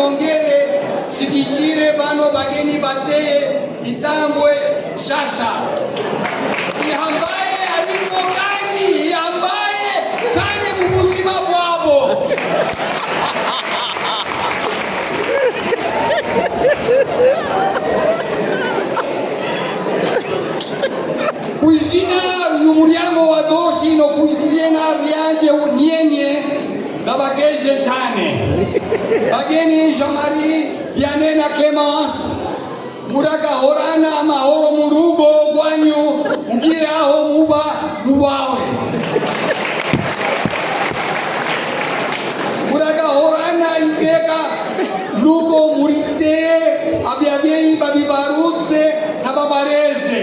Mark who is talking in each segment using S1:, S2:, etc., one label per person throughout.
S1: nongere sikikire bano bageni bateye itambwe sasa ihambaye alipo kani ihambaye tane mubuzima bwabo kuizina umuryango wa dosi no kuizina rianje unyenye na bageze tane bageni Jean-Marie Vianney na Clemence muraga horana amahoro murugo gwanyu mugire aho muba mubawe muraga horana ikeka lugo murite abyabyeyi babibarutse na babareze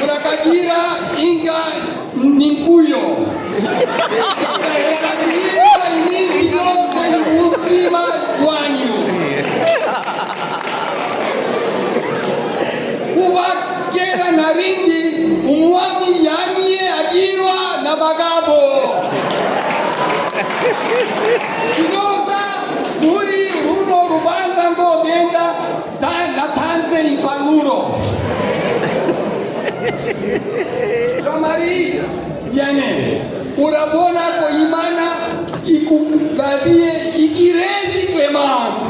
S1: murakagira inga ninkuyo iminsi yose ubuzima bwanyu kuba kera na rindi umwami yamye agirwa n'abagabo sinoza muri runo rubanza ngo genda natanze impanuro Jean-Marie Vianney urabona ko Imana ikubabie ikirezi Clemence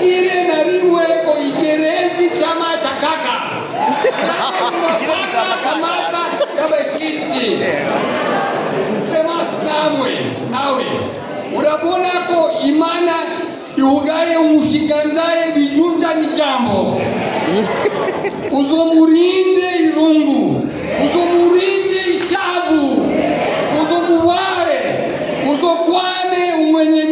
S1: ile nariwe ko ikirezi chama cha kaka kamata kabeshitsi Clemence nawe urabona ko Imana yugaye umushikandaye bijunja ni jambo uzomurinde irungu uzomurinde ishavu uzomubare uzokwane umwenye